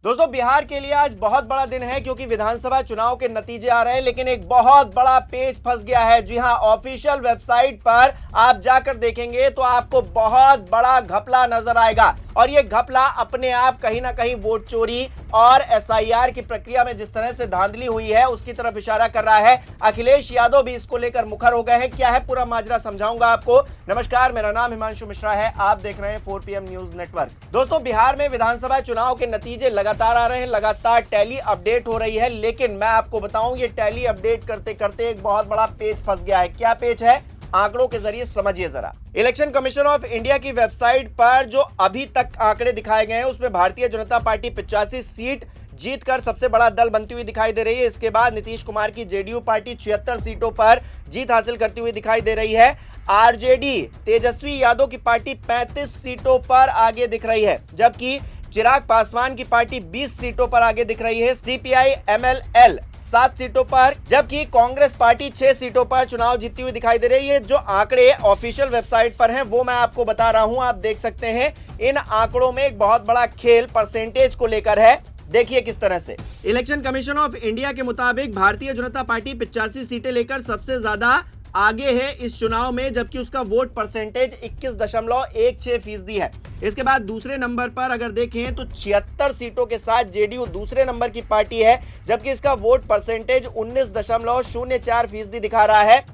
दोस्तों, बिहार के लिए आज बहुत बड़ा दिन है क्योंकि विधानसभा चुनाव के नतीजे आ रहे हैं, लेकिन एक बहुत बड़ा पेच फंस गया है। जी हां, ऑफिशियल वेबसाइट पर आप जाकर देखेंगे तो आपको बहुत बड़ा घपला नजर आएगा और ये घपला अपने आप कहीं ना कहीं वोट चोरी और एसआईआर की प्रक्रिया में जिस तरह से धांधली हुई है उसकी तरफ इशारा कर रहा है। अखिलेश यादव भी इसको लेकर मुखर हो गए हैं। क्या है पूरा माजरा, समझाऊंगा आपको। नमस्कार, मेरा नाम हिमांशु मिश्रा है, आप देख रहे हैं 4 PM न्यूज नेटवर्क। दोस्तों, बिहार में विधानसभा चुनाव के नतीजे लगातार आ रहे हैं, लगातार टैली अपडेट हो रही है, लेकिन मैं आपको बताऊं ये टैली अपडेट करते करते एक बहुत बड़ा पेच फंस गया है। क्या पेच है, आंकड़ों के जरिए समझिए जरा। इलेक्शन कमीशन ऑफ इंडिया की वेबसाइट पर जो अभी तक आंकड़े दिखाए गए हैं उसमें भारतीय जनता पार्टी 85 सीट जीतकर सबसे बड़ा दल बनती हुई दिखाई दे रही है। इसके बाद नीतीश कुमार की जेडीयू पार्टी 76 सीटों पर जीत हासिल करती हुई दिखाई दे रही है। आरजेडी तेजस्वी यादव की पार्टी 35 सीटों पर आगे दिख रही है, जबकि चिराग पासवान की पार्टी 20 सीटों पर आगे दिख रही है। सीपीआई एमएलएल 7 सीटों पर, जबकि कांग्रेस पार्टी 6 सीटों पर चुनाव जीतती हुई दिखाई दे रही है। जो आंकड़े ऑफिशियल वेबसाइट पर हैं वो मैं आपको बता रहा हूं, आप देख सकते हैं। इन आंकड़ों में एक बहुत बड़ा खेल परसेंटेज को लेकर है। देखिए किस तरह से। इलेक्शन कमीशन ऑफ इंडिया के मुताबिक भारतीय जनता पार्टी 85 सीटें लेकर सबसे ज्यादा आगे है इस चुनाव में, जबकि उसका वोट परसेंटेज 21.16% है। इसके बाद दूसरे नंबर पर अगर देखें तो 76 सीटों के साथ जेडीयू दूसरे नंबर की पार्टी है, जबकि इसका वोट परसेंटेज 19.04% दिखा रहा है।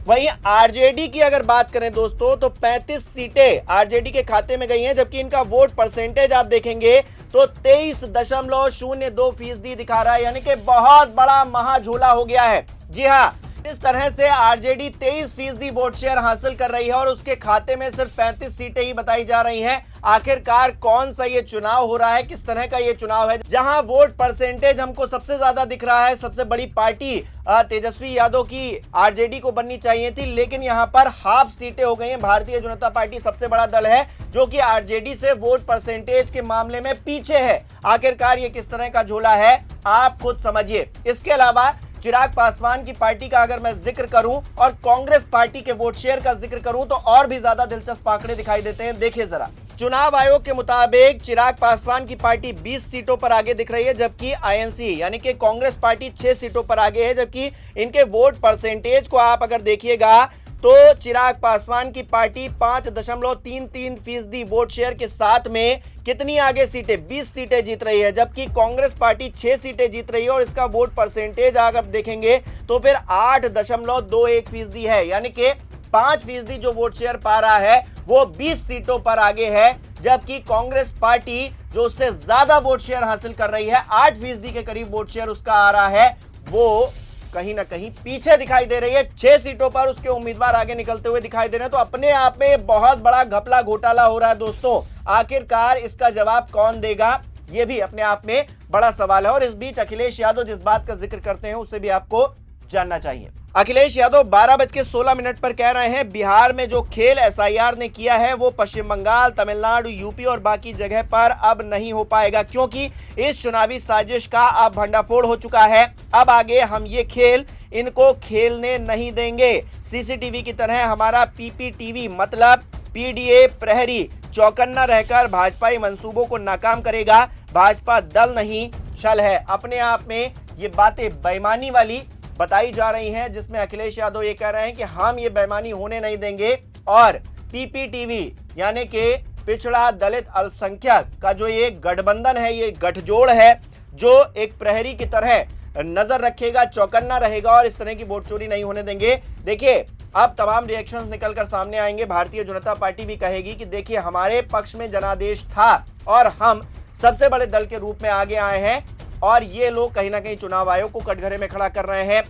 वहीं आरजेडी की अगर बात करें दोस्तों तो 35 सीटें आरजेडी के खाते में गई हैं, जबकि इनका वोट परसेंटेज आप देखेंगे तो 23.02% दिखा रहा है, यानी कि बहुत बड़ा महाझोला हो गया है। जी हां, इस तरह से आरजेडी 23% वोट शेयर हासिल कर रही है और उसके खाते में सिर्फ 35 सीटें ही बताई जा रही हैं। आखिरकार कौन सा ये चुनाव हो रहा है, किस तरह का ये चुनाव है जहां वोट परसेंटेज हमको सबसे ज्यादा दिख रहा है। सबसे बड़ी पार्टी तेजस्वी यादव की आरजेडी को बननी चाहिए थी, लेकिन यहां पर हाफ सीटें हो गई हैं। भारतीय जनता पार्टी सबसे बड़ा दल है जो कि आरजेडी से वोट परसेंटेज के मामले में पीछे है। आखिरकार ये किस तरह का झोला है आप खुद समझिए। इसके अलावा चिराग पासवान की पार्टी का अगर मैं जिक्र करूं और कांग्रेस पार्टी के वोट शेयर का जिक्र करूं तो और भी ज्यादा दिलचस्प आंकड़े दिखाई देते हैं। देखिए जरा, चुनाव आयोग के मुताबिक चिराग पासवान की पार्टी 20 सीटों पर आगे दिख रही है, जबकि आईएनसी यानी कि कांग्रेस पार्टी 6 सीटों पर आगे है। जबकि इनके वोट परसेंटेज को आप अगर देखिएगा तो चिराग पासवान की पार्टी 5.33% वोट शेयर के साथ में कितनी आगे सीटें, 20 सीटें जीत रही है, जबकि कांग्रेस पार्टी 6 सीटें जीत रही है और इसका वोट परसेंटेज अगर देखेंगे तो फिर 8.21% है, यानी कि 5% जो वोट शेयर पा रहा है वो 20 सीटों पर आगे है। जबकि कांग्रेस पार्टी जो उससे ज्यादा वोट शेयर हासिल कर रही है, 8% के करीब वोट शेयर उसका आ रहा है, वो कहीं ना कहीं पीछे दिखाई दे रही है। 6 सीटों पर उसके उम्मीदवार आगे निकलते हुए दिखाई दे रहे हैं। तो अपने आप में बहुत बड़ा घपला घोटाला हो रहा है दोस्तों। आखिरकार इसका जवाब कौन देगा, यह भी अपने आप में बड़ा सवाल है। और इस बीच अखिलेश यादव जिस बात का जिक्र करते हैं उसे भी आपको जानना चाहिए। अखिलेश यादव 12:16 पर कह रहे हैं बिहार में जो खेल एसआईआर ने किया है वो पश्चिम बंगाल, तमिलनाडु, यूपी और बाकी जगह पर अब नहीं हो पाएगा, क्योंकि इस चुनावी साजिश का अब भंडाफोड़ हो चुका है। अब आगे हम ये खेल इनको खेलने नहीं देंगे। सीसीटीवी की तरह हमारा पीपीटीवी मतलब पीडीए प्रहरी चौकन्ना रहकर भाजपाई मंसूबों को नाकाम करेगा। भाजपा दल नहीं छल है। अपने आप में ये बातें बेईमानी वाली बताई जा रही हैं, जिसमें अखिलेश यादव ये कह रहे हैं कि हम ये बेईमानी होने नहीं देंगे और पीपीटीवी यानी कि पिछड़ा दलित अल्पसंख्यक का जो ये गठबंधन है, ये गठजोड़ है जो एक प्रहरी की तरह नजर रखेगा, चौकन्ना रहेगा और इस तरह की वोट चोरी नहीं होने देंगे। देखिए, अब तमाम रिएक्शंस निकलकर सामने आएंगे। भारतीय जनता पार्टी भी कहेगी कि देखिए हमारे पक्ष में जनादेश था और हम सबसे बड़े दल के रूप में आगे आए हैं और ये लोग कहीं ना कहीं चुनाव आयोग को कटघरे में खड़ा कर रहे हैं,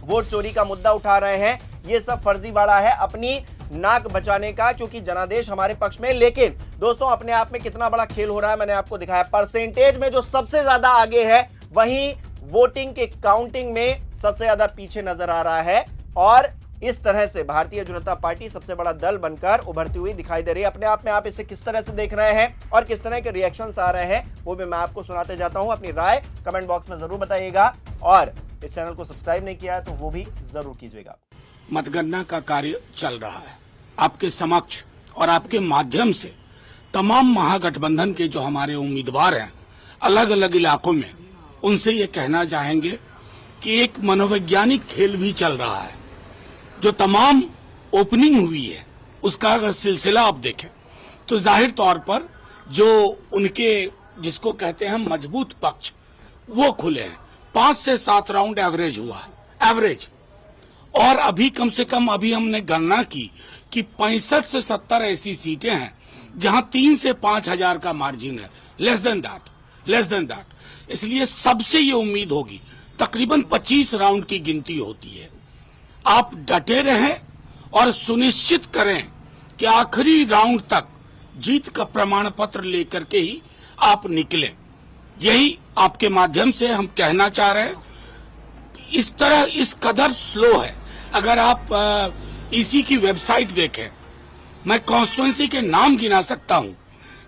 वोट चोरी का मुद्दा उठा रहे हैं। ये सब फर्जीवाड़ा है अपनी नाक बचाने का, क्योंकि जनादेश हमारे पक्ष में। लेकिन दोस्तों, अपने आप में कितना बड़ा खेल हो रहा है मैंने आपको दिखाया। परसेंटेज में जो सबसे ज्यादा आगे है वहीं वोटिंग के काउंटिंग में सबसे ज्यादा पीछे नजर आ रहा है। और इस तरह से भारतीय जनता पार्टी सबसे बड़ा दल बनकर उभरती हुई दिखाई दे रही है। अपने आप में आप इसे किस तरह से देख रहे हैं और किस तरह के रिएक्शंस आ रहे हैं वो भी मैं आपको सुनाते जाता हूं। अपनी राय कमेंट बॉक्स में जरूर बताइएगा और इस चैनल को सब्सक्राइब नहीं किया है तो वो भी जरूर कीजिएगा। मतगणना का कार्य चल रहा है। आपके समक्ष और आपके माध्यम से तमाम महागठबंधन के जो हमारे उम्मीदवार हैं, अलग अलग इलाकों में, उनसे ये कहना चाहेंगे कि एक मनोवैज्ञानिक खेल भी चल रहा है। जो तमाम ओपनिंग हुई है उसका अगर सिलसिला आप देखें तो जाहिर तौर पर जो उनके जिसको कहते हैं मजबूत पक्ष वो खुले हैं। 5 से 7 राउंड एवरेज हुआ है, एवरेज। और अभी कम से कम अभी हमने गणना की कि 65 से 70 ऐसी सीटें हैं जहां 3 से 5 हजार का मार्जिन है, लेस देन दैट। इसलिए सबसे ये उम्मीद होगी, तकरीबन 25 राउंड की गिनती होती है। आप डटे रहें और सुनिश्चित करें कि आखिरी राउंड तक जीत का प्रमाण पत्र लेकर के ही आप निकलें। यही आपके माध्यम से हम कहना चाह रहे हैं। इस तरह इस कदर स्लो है। अगर आप ईसी की वेबसाइट देखें, मैं कॉन्स्टिट्यूएंसी के नाम गिना सकता हूं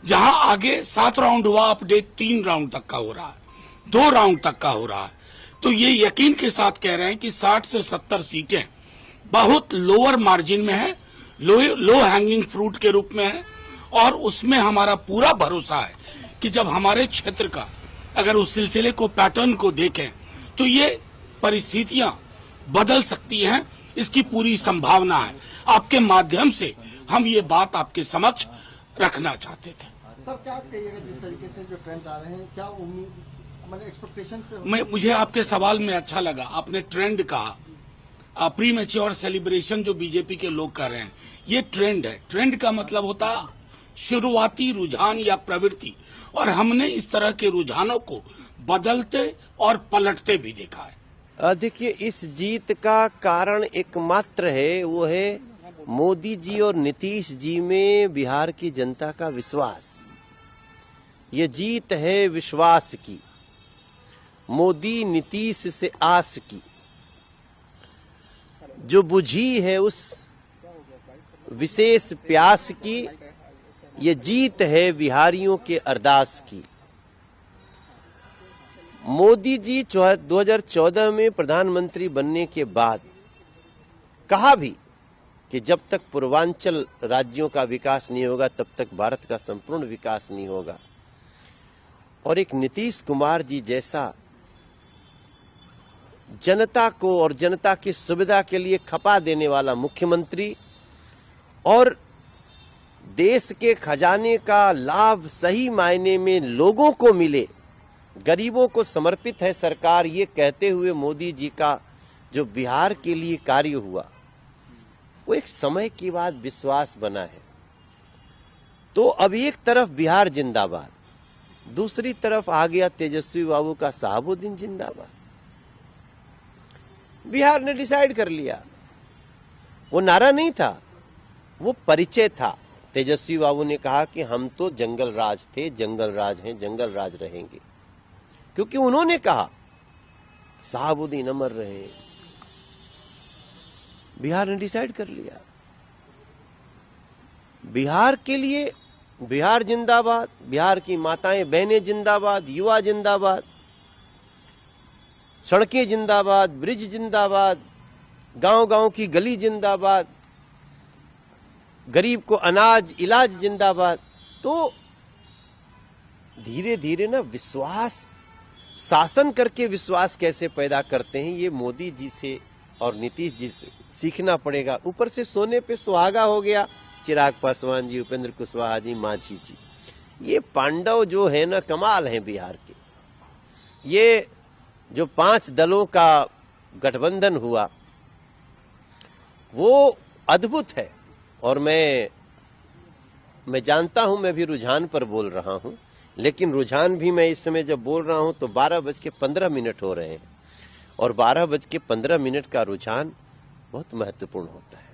जहां आगे 7 राउंड हुआ, अपडेट 3 राउंड तक का हो रहा है, 2 राउंड तक का हो रहा है। तो ये यकीन के साथ कह रहे हैं कि 60 से 70 सीटें बहुत लोअर मार्जिन में है, लो हैंगिंग फ्रूट के रूप में है। और उसमें हमारा पूरा भरोसा है कि जब हमारे क्षेत्र का अगर उस सिलसिले को, पैटर्न को देखें तो ये परिस्थितियां बदल सकती हैं, इसकी पूरी संभावना है। आपके माध्यम से हम ये बात आपके समक्ष रखना चाहते थे। सर, क्या कहिएगा जिस तरीके से जो ट्रेंड आ रहे हैं, क्या उम्मीद मतलब एक्सपेक्टेशन पे? मुझे आपके सवाल में अच्छा लगा, आपने ट्रेंड कहा। प्री मैच्योर सेलिब्रेशन जो बीजेपी के लोग कर रहे हैं, ये ट्रेंड है। ट्रेंड का मतलब होता है शुरुआती रुझान या प्रवृत्ति, और हमने इस तरह के रुझानों को बदलते और पलटते भी देखा है। देखिए, इस जीत का कारण एकमात्र है, वो है मोदी जी और नीतीश जी में बिहार की जनता का विश्वास। ये जीत है विश्वास की, मोदी नीतीश से आस की, जो बुझी है उस विशेष प्यास की। ये जीत है बिहारियों के अरदास की। मोदी जी 2014 में प्रधानमंत्री बनने के बाद कहा भी कि जब तक पूर्वांचल राज्यों का विकास नहीं होगा तब तक भारत का संपूर्ण विकास नहीं होगा। और एक नीतीश कुमार जी जैसा जनता को और जनता की सुविधा के लिए खपा देने वाला मुख्यमंत्री, और देश के खजाने का लाभ सही मायने में लोगों को मिले, गरीबों को समर्पित है सरकार, ये कहते हुए मोदी जी का जो बिहार के लिए कार्य हुआ, वो एक समय के बाद विश्वास बना है। तो अब एक तरफ बिहार जिंदाबाद, दूसरी तरफ आ गया तेजस्वी बाबू का शहाबुद्दीन जिंदाबाद। बिहार ने डिसाइड कर लिया। वो नारा नहीं था, वो परिचय था। तेजस्वी बाबू ने कहा कि हम तो जंगल राज थे, जंगल राज हैं, जंगल राज रहेंगे, क्योंकि उन्होंने कहा शहाबुद्दीन अमर रहे। बिहार ने डिसाइड कर लिया। बिहार के लिए बिहार जिंदाबाद, बिहार की माताएं बहनें जिंदाबाद, युवा जिंदाबाद, सड़कें जिंदाबाद, ब्रिज जिंदाबाद, गांव-गांव की गली जिंदाबाद, गरीब को अनाज इलाज जिंदाबाद। तो धीरे धीरे ना विश्वास, शासन करके विश्वास कैसे पैदा करते हैं, ये मोदी जी से और नीतीश जी से सीखना पड़ेगा। ऊपर से सोने पे सुहागा हो गया चिराग पासवान जी, उपेंद्र कुशवाहा जी, मांझी जी। ये पांडव जो है ना, कमाल है बिहार के। ये जो 5 दलों का गठबंधन हुआ वो अद्भुत है। और मैं जानता हूं, मैं भी रुझान पर बोल रहा हूं, लेकिन रुझान भी मैं इस समय जब बोल रहा हूं तो 12:15 हो रहे हैं, और 12:15 का रुझान बहुत महत्वपूर्ण होता है।